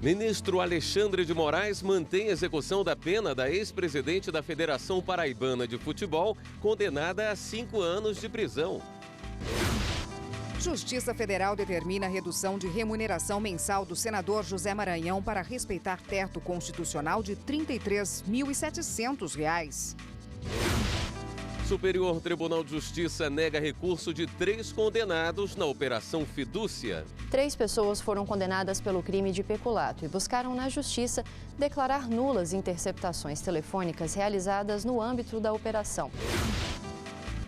Ministro Alexandre de Moraes mantém a execução da pena da ex-presidente da Federação Paraibana de Futebol, condenada a 5 anos de prisão. Justiça Federal determina a redução de remuneração mensal do senador José Maranhão para respeitar teto constitucional de R$ 33.700. Superior Tribunal de Justiça nega recurso de 3 condenados na Operação Fidúcia. 3 pessoas foram condenadas pelo crime de peculato e buscaram na Justiça declarar nulas interceptações telefônicas realizadas no âmbito da operação.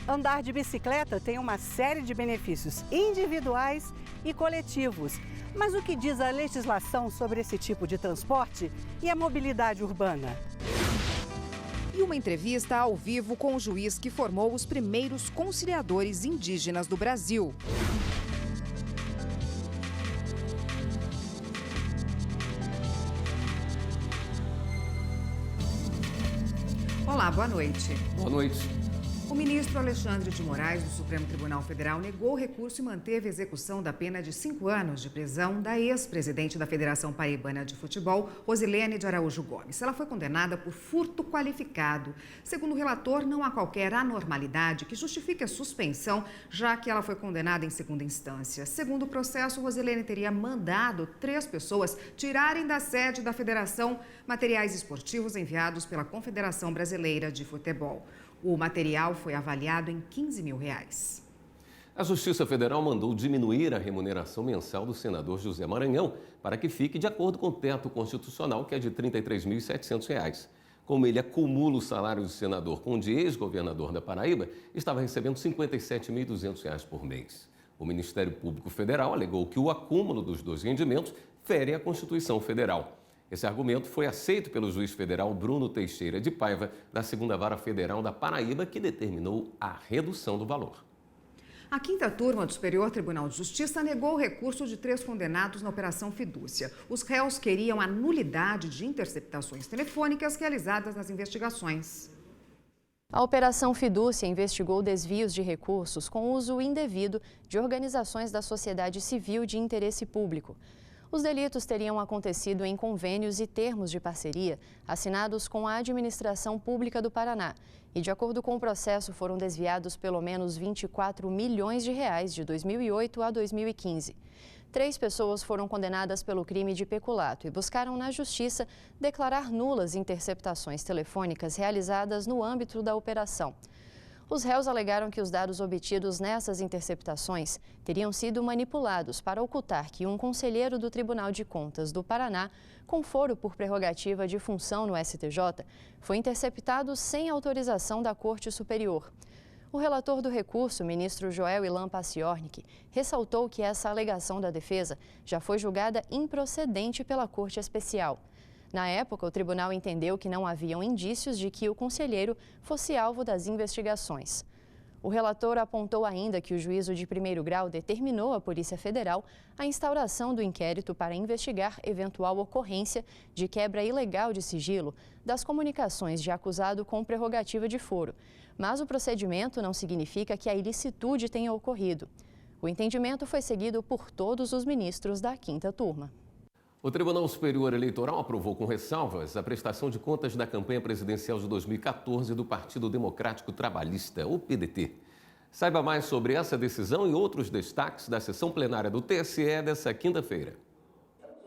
Andar de bicicleta tem uma série de benefícios individuais e coletivos. Mas o que diz a legislação sobre esse tipo de transporte e a mobilidade urbana? E uma entrevista ao vivo com o juiz que formou os primeiros conciliadores indígenas do Brasil. Olá, boa noite. Boa noite. O ministro Alexandre de Moraes, do Supremo Tribunal Federal, negou o recurso e manteve a execução da pena de 5 anos de prisão da ex-presidente da Federação Paraibana de Futebol, Rosilene de Araújo Gomes. Ela foi condenada por furto qualificado. Segundo o relator, não há qualquer anormalidade que justifique a suspensão, já que ela foi condenada em segunda instância. Segundo o processo, Rosilene teria mandado 3 pessoas tirarem da sede da federação materiais esportivos enviados pela Confederação Brasileira de Futebol. O material foi avaliado em R$ 15 mil. A Justiça Federal mandou diminuir a remuneração mensal do senador José Maranhão para que fique de acordo com o teto constitucional, que é de R$ 33.700. Como ele acumula o salário de senador com o de ex-governador da Paraíba, estava recebendo R$ 57.200 por mês. O Ministério Público Federal alegou que o acúmulo dos 2 rendimentos fere a Constituição Federal. Esse argumento foi aceito pelo juiz federal Bruno Teixeira de Paiva, da 2ª Vara Federal da Paraíba, que determinou a redução do valor. A 5ª Turma do Superior Tribunal de Justiça negou o recurso de 3 condenados na Operação Fidúcia. Os réus queriam a nulidade de interceptações telefônicas realizadas nas investigações. A Operação Fidúcia investigou desvios de recursos com uso indevido de organizações da sociedade civil de interesse público. Os delitos teriam acontecido em convênios e termos de parceria assinados com a Administração Pública do Paraná e, de acordo com o processo, foram desviados pelo menos R$ 24 milhões de 2008 a 2015. 3 pessoas foram condenadas pelo crime de peculato e buscaram na Justiça declarar nulas interceptações telefônicas realizadas no âmbito da operação. Os réus alegaram que os dados obtidos nessas interceptações teriam sido manipulados para ocultar que um conselheiro do Tribunal de Contas do Paraná, com foro por prerrogativa de função no STJ, foi interceptado sem autorização da Corte Superior. O relator do recurso, ministro Joel Ilan Paciornik, ressaltou que essa alegação da defesa já foi julgada improcedente pela Corte Especial. Na época, o tribunal entendeu que não haviam indícios de que o conselheiro fosse alvo das investigações. O relator apontou ainda que o juízo de 1º grau determinou à Polícia Federal a instauração do inquérito para investigar eventual ocorrência de quebra ilegal de sigilo das comunicações de acusado com prerrogativa de foro. Mas o procedimento não significa que a ilicitude tenha ocorrido. O entendimento foi seguido por todos os ministros da 5ª Turma. O Tribunal Superior Eleitoral aprovou com ressalvas a prestação de contas da campanha presidencial de 2014 do Partido Democrático Trabalhista, o PDT. Saiba mais sobre essa decisão e outros destaques da sessão plenária do TSE dessa quinta-feira.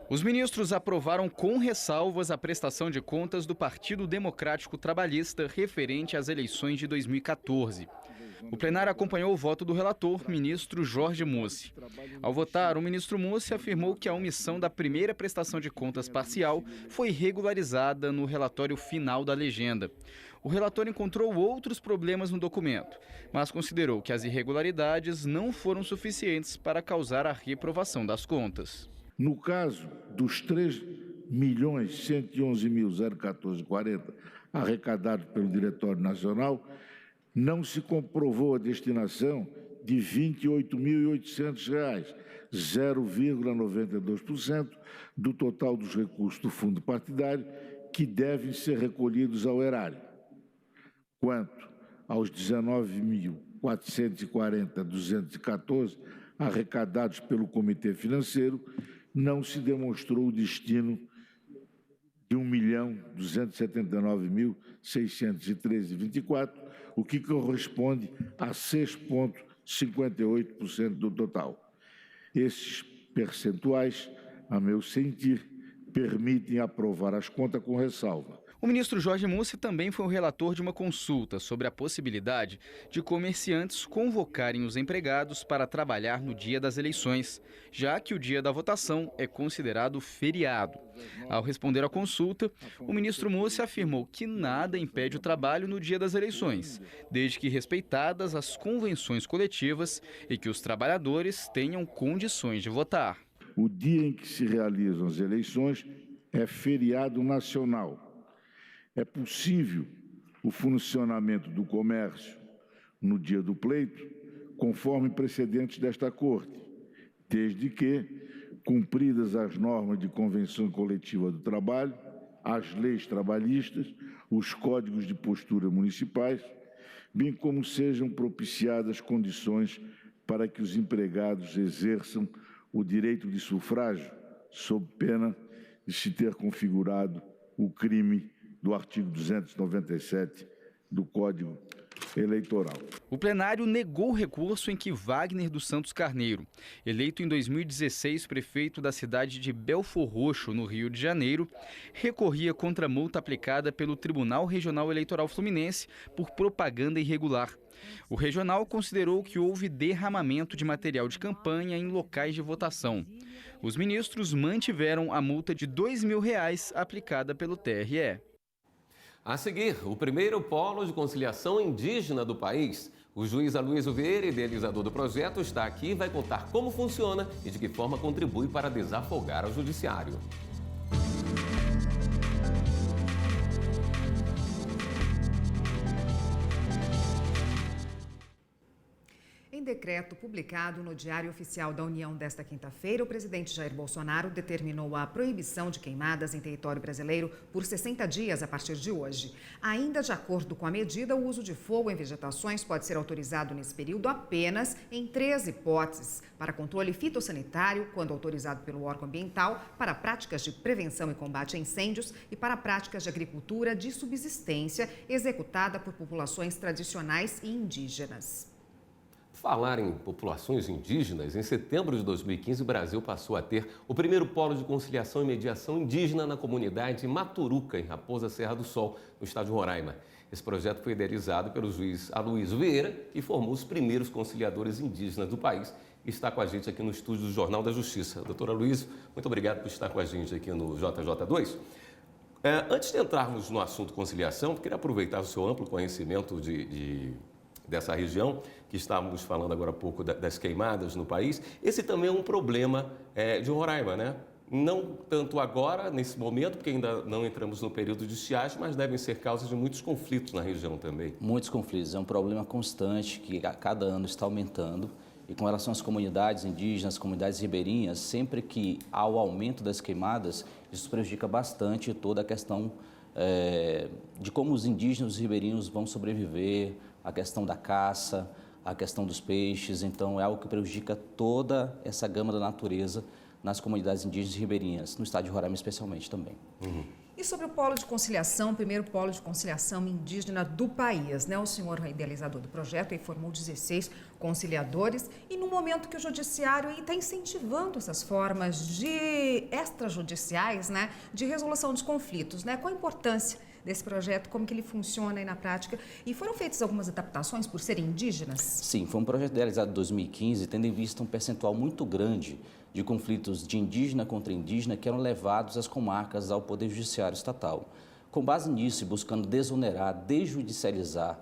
Os ministros aprovaram com ressalvas a prestação de contas do Partido Democrático Trabalhista referente às eleições de 2014. O plenário acompanhou o voto do relator, ministro Jorge Mussi. Ao votar, o ministro Mussi afirmou que a omissão da primeira prestação de contas parcial foi regularizada no relatório final da legenda. O relator encontrou outros problemas no documento, mas considerou que as irregularidades não foram suficientes para causar a reprovação das contas. No caso dos 3.111.014,40 arrecadados pelo Diretório Nacional, não se comprovou a destinação de R$ 28.800, 0,92% do total dos recursos do fundo partidário que devem ser recolhidos ao erário. Quanto aos 19.440.214 arrecadados pelo Comitê Financeiro, não se demonstrou o destino de 1.279.613,24, o que corresponde a 6,58% do total. Esses percentuais, a meu sentir, permitem aprovar as contas com ressalva. O ministro Jorge Mussi também foi o relator de uma consulta sobre a possibilidade de comerciantes convocarem os empregados para trabalhar no dia das eleições, já que o dia da votação é considerado feriado. Ao responder à consulta, o ministro Mussi afirmou que nada impede o trabalho no dia das eleições, desde que respeitadas as convenções coletivas e que os trabalhadores tenham condições de votar. O dia em que se realizam as eleições é feriado nacional. É possível o funcionamento do comércio no dia do pleito, conforme precedentes desta Corte, desde que, cumpridas as normas de convenção coletiva do trabalho, as leis trabalhistas, os códigos de postura municipais, bem como sejam propiciadas condições para que os empregados exerçam o direito de sufrágio, sob pena de se ter configurado o crime do artigo 297 do Código Eleitoral. O plenário negou o recurso em que Wagner dos Santos Carneiro, eleito em 2016 prefeito da cidade de Belfor Roxo, no Rio de Janeiro, recorria contra a multa aplicada pelo Tribunal Regional Eleitoral Fluminense por propaganda irregular. O regional considerou que houve derramamento de material de campanha em locais de votação. Os ministros mantiveram a multa de R$ 2.000 aplicada pelo TRE. A seguir, o primeiro polo de conciliação indígena do país. O juiz Aloysio Vieira, idealizador do projeto, está aqui e vai contar como funciona e de que forma contribui para desafogar o judiciário. Em decreto publicado no Diário Oficial da União desta quinta-feira, o presidente Jair Bolsonaro determinou a proibição de queimadas em território brasileiro por 60 dias a partir de hoje. Ainda de acordo com a medida, o uso de fogo em vegetações pode ser autorizado nesse período apenas em 3 hipóteses: para controle fitossanitário, quando autorizado pelo órgão ambiental, para práticas de prevenção e combate a incêndios e para práticas de agricultura de subsistência executada por populações tradicionais e indígenas. Falar em populações indígenas, em setembro de 2015, o Brasil passou a ter o primeiro polo de conciliação e mediação indígena na comunidade Maturuca, em Raposa Serra do Sol, no estado de Roraima. Esse projeto foi idealizado pelo juiz Aloysio Vieira, que formou os primeiros conciliadores indígenas do país e está com a gente aqui no estúdio do Jornal da Justiça. Doutor Aloysio, muito obrigado por estar com a gente aqui no JJ2. Antes de entrarmos no assunto conciliação, eu queria aproveitar o seu amplo conhecimento dessa região, que estávamos falando agora há pouco das queimadas no país. Esse também é um problema de Roraima, né? Não tanto agora, nesse momento, porque ainda não entramos no período de estiagem, mas devem ser causa de muitos conflitos na região também. Muitos conflitos, é um problema constante que a cada ano está aumentando. E com relação às comunidades indígenas, comunidades ribeirinhas, sempre que há o aumento das queimadas, isso prejudica bastante toda a questão de como os indígenas e os ribeirinhos vão sobreviver, a questão da caça, a questão dos peixes. Então, é algo que prejudica toda essa gama da natureza nas comunidades indígenas e ribeirinhas, no estado de Roraima especialmente também. E sobre o polo de conciliação, o primeiro polo de conciliação indígena do país, né? O senhor é idealizador do projeto e formou 16 conciliadores, e no momento que o judiciário está incentivando essas formas de extrajudiciais, né, de resolução dos conflitos, né? Qual a importância desse projeto, como que ele funciona aí na prática? E foram feitas algumas adaptações por serem indígenas? Sim, foi um projeto idealizado em 2015, tendo em vista um percentual muito grande de conflitos de indígena contra indígena que eram levados às comarcas ao Poder Judiciário Estatal. Com base nisso e buscando desonerar, desjudicializar,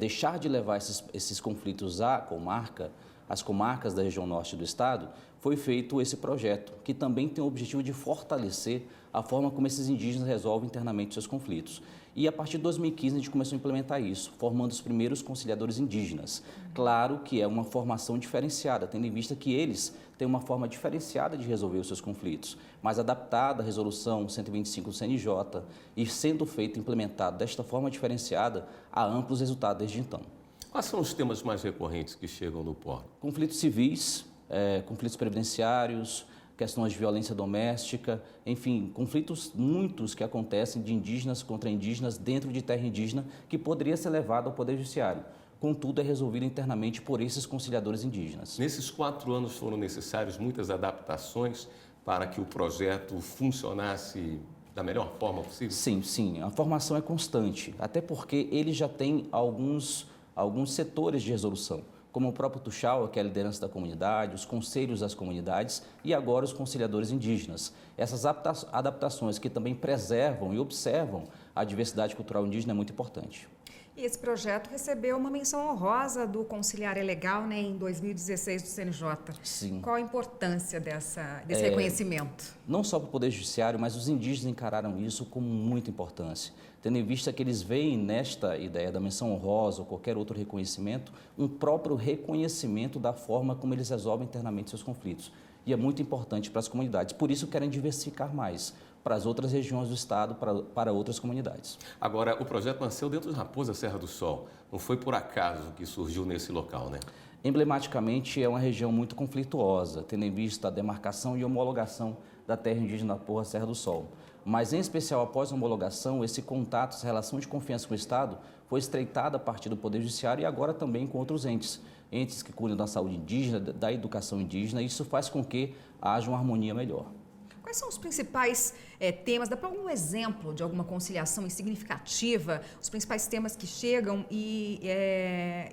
deixar de levar esses conflitos à comarca, às comarcas da região norte do estado, foi feito esse projeto, que também tem o objetivo de fortalecer a forma como esses indígenas resolvem internamente seus conflitos. E a partir de 2015 a gente começou a implementar isso, formando os primeiros conciliadores indígenas. Claro que é uma formação diferenciada, tendo em vista que eles têm uma forma diferenciada de resolver os seus conflitos, mas adaptada à resolução 125 do CNJ e sendo feito, implementado desta forma diferenciada, há amplos resultados desde então. Quais são os temas mais recorrentes que chegam no polo? Conflitos civis, conflitos previdenciários, questões de violência doméstica, enfim, conflitos muitos que acontecem de indígenas contra indígenas dentro de terra indígena que poderia ser levado ao Poder Judiciário. Contudo, é resolvido internamente por esses conciliadores indígenas. Nesses 4 anos foram necessárias muitas adaptações para que o projeto funcionasse da melhor forma possível? Sim. A formação é constante, até porque ele já tem alguns setores de resolução, como o próprio Tuxaua, que é a liderança da comunidade, os conselhos das comunidades e agora os conciliadores indígenas. Essas adaptações que também preservam e observam a diversidade cultural indígena é muito importante. E esse projeto recebeu uma menção honrosa do Conciliar é Legal, né, em 2016 do CNJ. Sim. Qual a importância desse reconhecimento? Não só para o Poder Judiciário, mas os indígenas encararam isso com muita importância, tendo em vista que eles veem nesta ideia da menção honrosa ou qualquer outro reconhecimento, um próprio reconhecimento da forma como eles resolvem internamente seus conflitos. E é muito importante para as comunidades, por isso querem diversificar mais para as outras regiões do estado, para outras comunidades. Agora, o projeto nasceu dentro de Raposa Serra do Sol. Não foi por acaso que surgiu nesse local, né? Emblematicamente, é uma região muito conflituosa, tendo em vista a demarcação e homologação da terra indígena Raposa Serra do Sol. Mas, em especial, após a homologação, esse contato, essa relação de confiança com o Estado foi estreitada a partir do Poder Judiciário e agora também com outros entes que cuidam da saúde indígena, da educação indígena, e isso faz com que haja uma harmonia melhor. Quais são os principais temas? Dá para algum exemplo de alguma conciliação significativa? Os principais temas que chegam e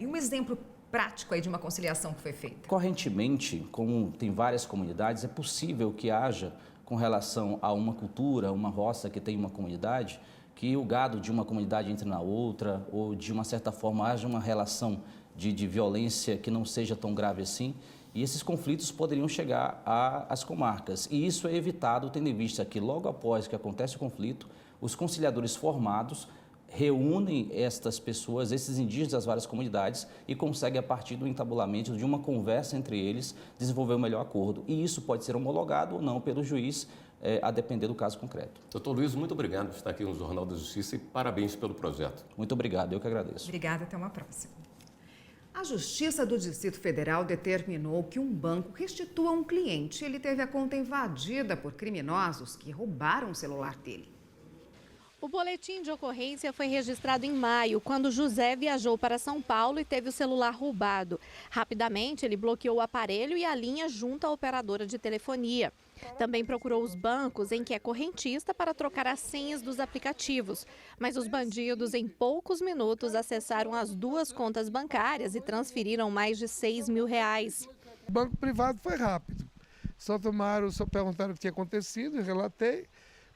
um exemplo prático aí de uma conciliação que foi feita? Correntemente, como tem várias comunidades, é possível que haja, com relação a uma cultura, uma roça que tem uma comunidade, que o gado de uma comunidade entre na outra, ou de uma certa forma haja uma relação de violência que não seja tão grave assim. E esses conflitos poderiam chegar às comarcas. E isso é evitado, tendo em vista que, logo após que acontece o conflito, os conciliadores formados reúnem estas pessoas, esses indígenas das várias comunidades, e conseguem, a partir do entabulamento, de uma conversa entre eles, desenvolver o melhor acordo. E isso pode ser homologado ou não pelo juiz, a depender do caso concreto. Doutor Luiz, muito obrigado por estar aqui no Jornal da Justiça e parabéns pelo projeto. Muito obrigado, eu que agradeço. Obrigada, até uma próxima. A Justiça do Distrito Federal determinou que um banco restitua um cliente. Ele teve a conta invadida por criminosos que roubaram o celular dele. O boletim de ocorrência foi registrado em maio, quando José viajou para São Paulo e teve o celular roubado. Rapidamente, ele bloqueou o aparelho e a linha junto à operadora de telefonia. Também procurou os bancos em que é correntista para trocar as senhas dos aplicativos. Mas os bandidos, em poucos minutos, acessaram as 2 contas bancárias e transferiram mais de R$6 mil. O banco privado foi rápido. Só perguntaram o que tinha acontecido, eu relatei.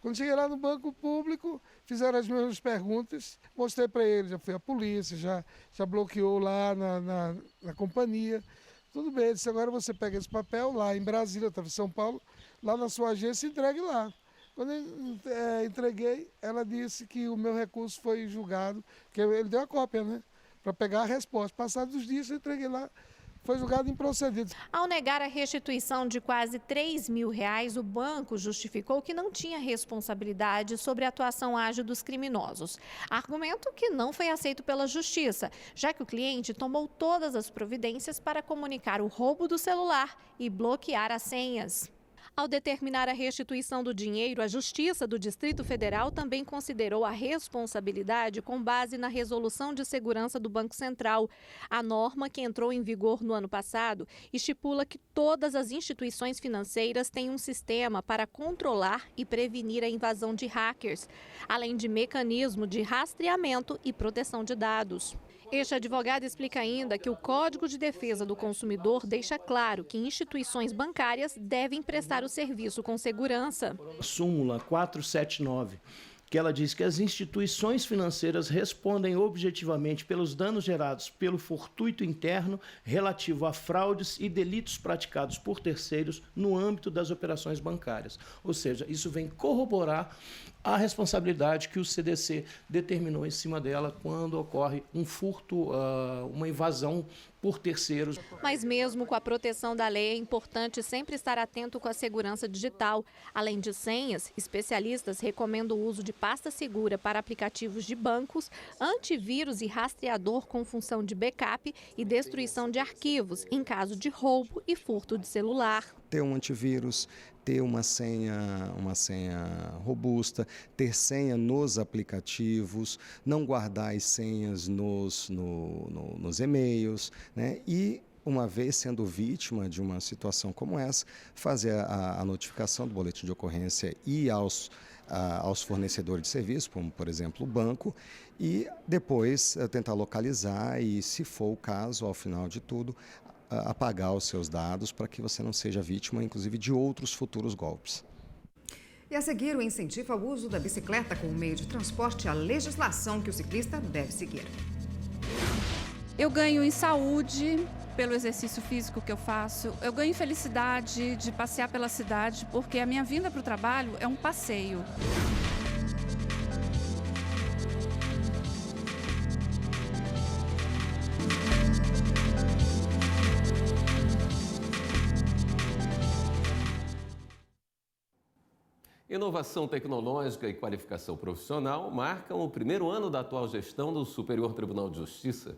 Quando cheguei lá no banco público, fizeram as mesmas perguntas, mostrei para eles, já fui à polícia, já bloqueou lá na companhia. Tudo bem, disse, agora você pega esse papel lá em Brasília, eu estava em São Paulo, lá na sua agência e entregue lá. Quando eu entreguei, ela disse que o meu recurso foi julgado, que ele deu a cópia, né, para pegar a resposta. Passados os dias, eu entreguei lá. Foi julgado improcedente. Ao negar a restituição de quase R$3 mil, o banco justificou que não tinha responsabilidade sobre a atuação ágil dos criminosos. Argumento que não foi aceito pela Justiça, já que o cliente tomou todas as providências para comunicar o roubo do celular e bloquear as senhas. Ao determinar a restituição do dinheiro, a Justiça do Distrito Federal também considerou a responsabilidade com base na Resolução de Segurança do Banco Central. A norma, que entrou em vigor no ano passado, estipula que todas as instituições financeiras têm um sistema para controlar e prevenir a invasão de hackers, além de mecanismo de rastreamento e proteção de dados. Este advogado explica ainda que o Código de Defesa do Consumidor deixa claro que instituições bancárias devem prestar o serviço com segurança. Súmula 479, que ela diz que as instituições financeiras respondem objetivamente pelos danos gerados pelo fortuito interno relativo a fraudes e delitos praticados por terceiros no âmbito das operações bancárias. Ou seja, isso vem corroborar a responsabilidade que o CDC determinou em cima dela quando ocorre um furto, uma invasão por terceiros. Mas mesmo com a proteção da lei, é importante sempre estar atento com a segurança digital. Além de senhas, especialistas recomendam o uso de pasta segura para aplicativos de bancos, antivírus e rastreador com função de backup e destruição de arquivos em caso de roubo e furto de celular. Ter um antivírus, ter uma senha robusta, ter senha nos aplicativos, não guardar as senhas nos e-mails, né? E, uma vez sendo vítima de uma situação como essa, fazer a notificação do boletim de ocorrência e aos fornecedores de serviço, como, por exemplo, o banco, e depois tentar localizar e, se for o caso, ao final de tudo, apagar os seus dados para que você não seja vítima, inclusive, de outros futuros golpes. E a seguir, o incentivo ao uso da bicicleta como meio de transporte, a legislação que o ciclista deve seguir. Eu ganho em saúde pelo exercício físico que eu faço, eu ganho em felicidade de passear pela cidade, porque a minha vinda para o trabalho é um passeio. Inovação tecnológica e qualificação profissional marcam o primeiro ano da atual gestão do Superior Tribunal de Justiça.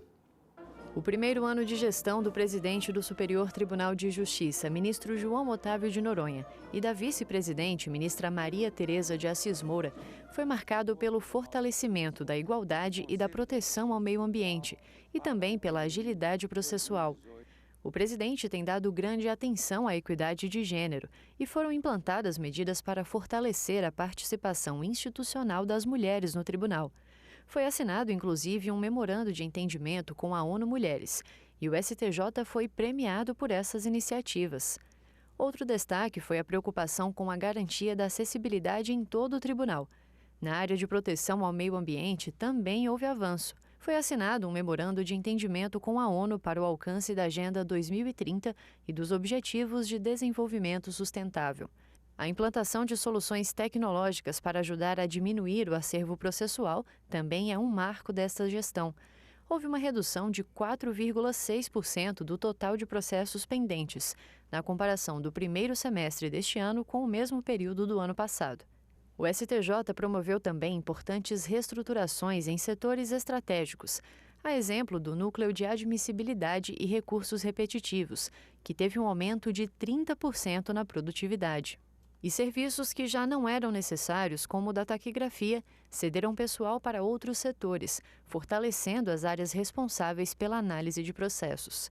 O primeiro ano de gestão do presidente do Superior Tribunal de Justiça, ministro João Otávio de Noronha, e da vice-presidente, ministra Maria Tereza de Assis Moura, foi marcado pelo fortalecimento da igualdade e da proteção ao meio ambiente, e também pela agilidade processual. O presidente tem dado grande atenção à equidade de gênero e foram implantadas medidas para fortalecer a participação institucional das mulheres no tribunal. Foi assinado, inclusive, um memorando de entendimento com a ONU Mulheres, e o STJ foi premiado por essas iniciativas. Outro destaque foi a preocupação com a garantia da acessibilidade em todo o tribunal. Na área de proteção ao meio ambiente, também houve avanço. Foi assinado um memorando de entendimento com a ONU para o alcance da Agenda 2030 e dos Objetivos de Desenvolvimento Sustentável. A implantação de soluções tecnológicas para ajudar a diminuir o acervo processual também é um marco desta gestão. Houve uma redução de 4,6% do total de processos pendentes, na comparação do primeiro semestre deste ano com o mesmo período do ano passado. O STJ promoveu também importantes reestruturações em setores estratégicos, a exemplo do Núcleo de Admissibilidade e Recursos Repetitivos, que teve um aumento de 30% na produtividade. E serviços que já não eram necessários, como o da taquigrafia, cederam pessoal para outros setores, fortalecendo as áreas responsáveis pela análise de processos.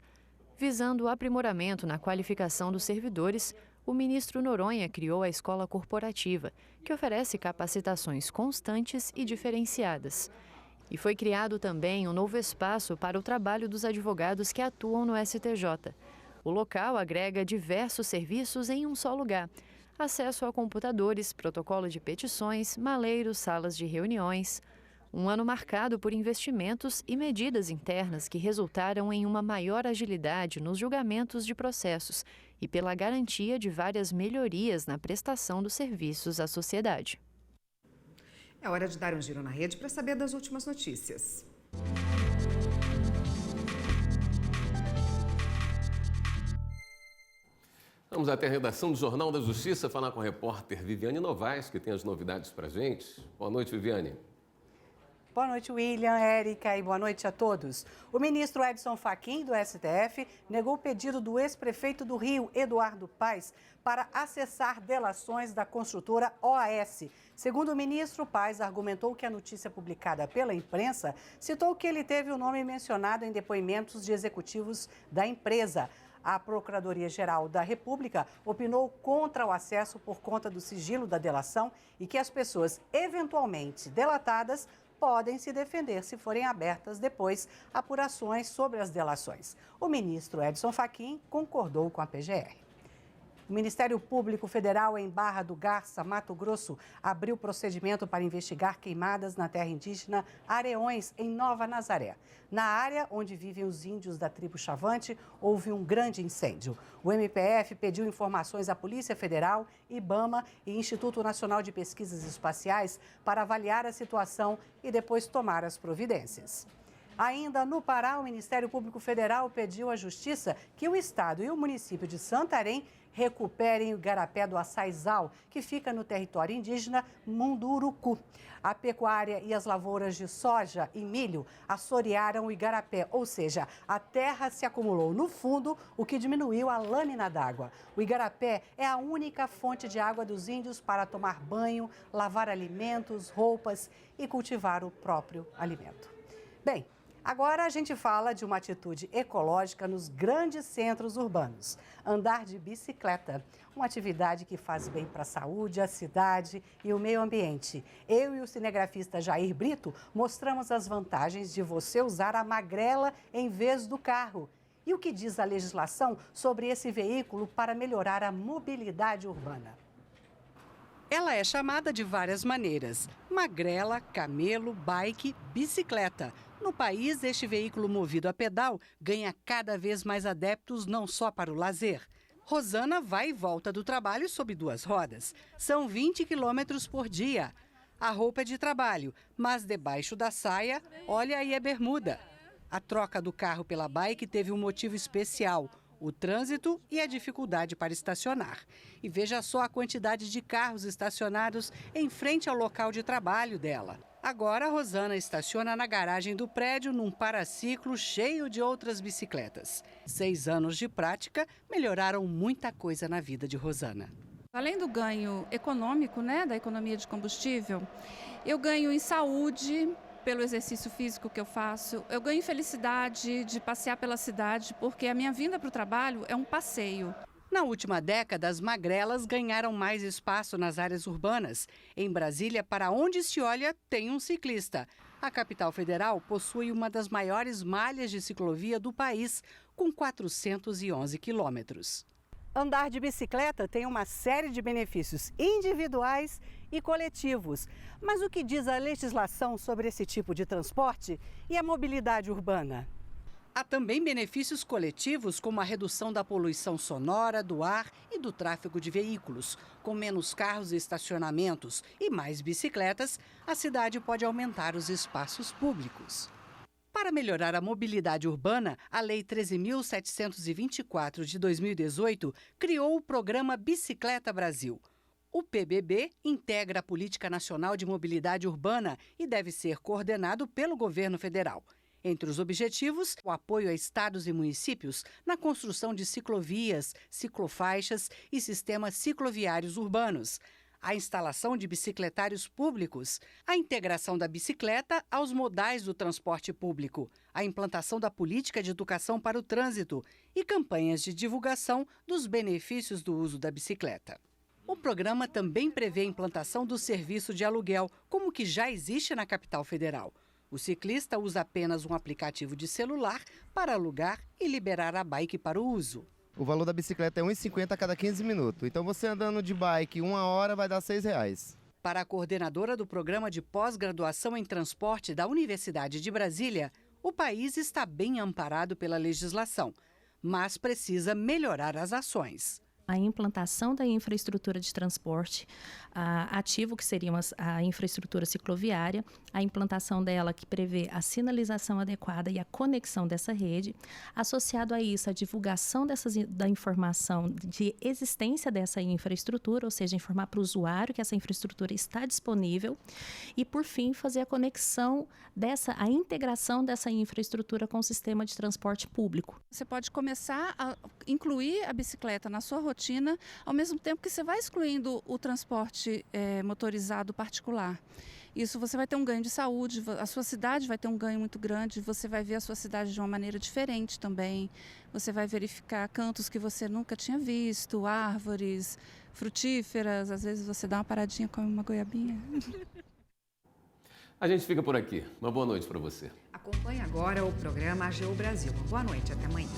Visando o aprimoramento na qualificação dos servidores, o ministro Noronha criou a Escola Corporativa, que oferece capacitações constantes e diferenciadas. E foi criado também um novo espaço para o trabalho dos advogados que atuam no STJ. O local agrega diversos serviços em um só lugar: acesso a computadores, protocolo de petições, maleiros, salas de reuniões. Um ano marcado por investimentos e medidas internas que resultaram em uma maior agilidade nos julgamentos de processos e pela garantia de várias melhorias na prestação dos serviços à sociedade. É hora de dar um giro na rede para saber das últimas notícias. Vamos até a redação do Jornal da Justiça falar com a repórter Viviane Novaes, que tem as novidades para a gente. Boa noite, Viviane. Boa noite, William, Érica, e boa noite a todos. O ministro Edson Fachin, do STF, negou o pedido do ex-prefeito do Rio, Eduardo Paes, para acessar delações da construtora OAS. Segundo o ministro, Paes argumentou que a notícia publicada pela imprensa citou que ele teve o nome mencionado em depoimentos de executivos da empresa. A Procuradoria-Geral da República opinou contra o acesso por conta do sigilo da delação e que as pessoas eventualmente delatadas podem se defender se forem abertas depois apurações sobre as delações. O ministro Edson Fachin concordou com a PGR. O Ministério Público Federal em Barra do Garça, Mato Grosso, abriu procedimento para investigar queimadas na terra indígena Areões, em Nova Nazaré. Na área onde vivem os índios da tribo Chavante, houve um grande incêndio. O MPF pediu informações à Polícia Federal, IBAMA e Instituto Nacional de Pesquisas Espaciais para avaliar a situação e depois tomar as providências. Ainda no Pará, o Ministério Público Federal pediu à Justiça que o Estado e o município de Santarém recuperem o igarapé do açaizal, que fica no território indígena Munduruku. A pecuária e as lavouras de soja e milho assorearam o igarapé, ou seja, a terra se acumulou no fundo, o que diminuiu a lâmina d'água. O igarapé é a única fonte de água dos índios para tomar banho, lavar alimentos, roupas e cultivar o próprio alimento. Bem, agora a gente fala de uma atitude ecológica nos grandes centros urbanos. Andar de bicicleta, uma atividade que faz bem para a saúde, a cidade e o meio ambiente. Eu e o cinegrafista Jair Brito mostramos as vantagens de você usar a magrela em vez do carro. E o que diz a legislação sobre esse veículo para melhorar a mobilidade urbana? Ela é chamada de várias maneiras: magrela, camelo, bike, bicicleta. No país, este veículo movido a pedal ganha cada vez mais adeptos não só para o lazer. Rosana vai e volta do trabalho sob 2 rodas. São 20 quilômetros por dia. A roupa é de trabalho, mas debaixo da saia, olha aí a bermuda. A troca do carro pela bike teve um motivo especial: o trânsito e a dificuldade para estacionar. E veja só a quantidade de carros estacionados em frente ao local de trabalho dela. Agora, a Rosana estaciona na garagem do prédio num paraciclo cheio de outras bicicletas. 6 anos de prática melhoraram muita coisa na vida de Rosana. Além do ganho econômico, da economia de combustível, eu ganho em saúde pelo exercício físico que eu faço, eu ganho em felicidade de passear pela cidade, porque a minha vinda para o trabalho é um passeio. Na última década, as magrelas ganharam mais espaço nas áreas urbanas. Em Brasília, para onde se olha, tem um ciclista. A capital federal possui uma das maiores malhas de ciclovia do país, com 411 quilômetros. Andar de bicicleta tem uma série de benefícios individuais e coletivos. Mas o que diz a legislação sobre esse tipo de transporte e a mobilidade urbana? Há também benefícios coletivos, como a redução da poluição sonora, do ar e do tráfego de veículos. Com menos carros e estacionamentos e mais bicicletas, a cidade pode aumentar os espaços públicos. Para melhorar a mobilidade urbana, a Lei 13.724 de 2018 criou o Programa Bicicleta Brasil. O PBB integra a Política Nacional de Mobilidade Urbana e deve ser coordenado pelo governo federal. Entre os objetivos, o apoio a estados e municípios na construção de ciclovias, ciclofaixas e sistemas cicloviários urbanos, a instalação de bicicletários públicos, a integração da bicicleta aos modais do transporte público, a implantação da política de educação para o trânsito e campanhas de divulgação dos benefícios do uso da bicicleta. O programa também prevê a implantação do serviço de aluguel, como o que já existe na capital federal. O ciclista usa apenas um aplicativo de celular para alugar e liberar a bike para o uso. O valor da bicicleta é R$ 1,50 a cada 15 minutos. Então você andando de bike 1 hora vai dar R$ 6. Para a coordenadora do Programa de Pós-Graduação em Transporte da Universidade de Brasília, o país está bem amparado pela legislação, mas precisa melhorar as ações. A implantação da infraestrutura de transporte ativo, que seria a infraestrutura cicloviária, a implantação dela que prevê a sinalização adequada e a conexão dessa rede, associado a isso a divulgação da informação de existência dessa infraestrutura, ou seja, informar para o usuário que essa infraestrutura está disponível e, por fim, fazer a conexão a integração dessa infraestrutura com o sistema de transporte público. Você pode começar a incluir a bicicleta na sua rotina, ao mesmo tempo que você vai excluindo o transporte motorizado particular. Isso você vai ter um ganho de saúde, a sua cidade vai ter um ganho muito grande, você vai ver a sua cidade de uma maneira diferente também, você vai verificar cantos que você nunca tinha visto, árvores frutíferas, às vezes você dá uma paradinha, come uma goiabinha. A gente fica por aqui. Uma boa noite para você. Acompanhe agora o programa AGU Brasil. Boa noite, até amanhã.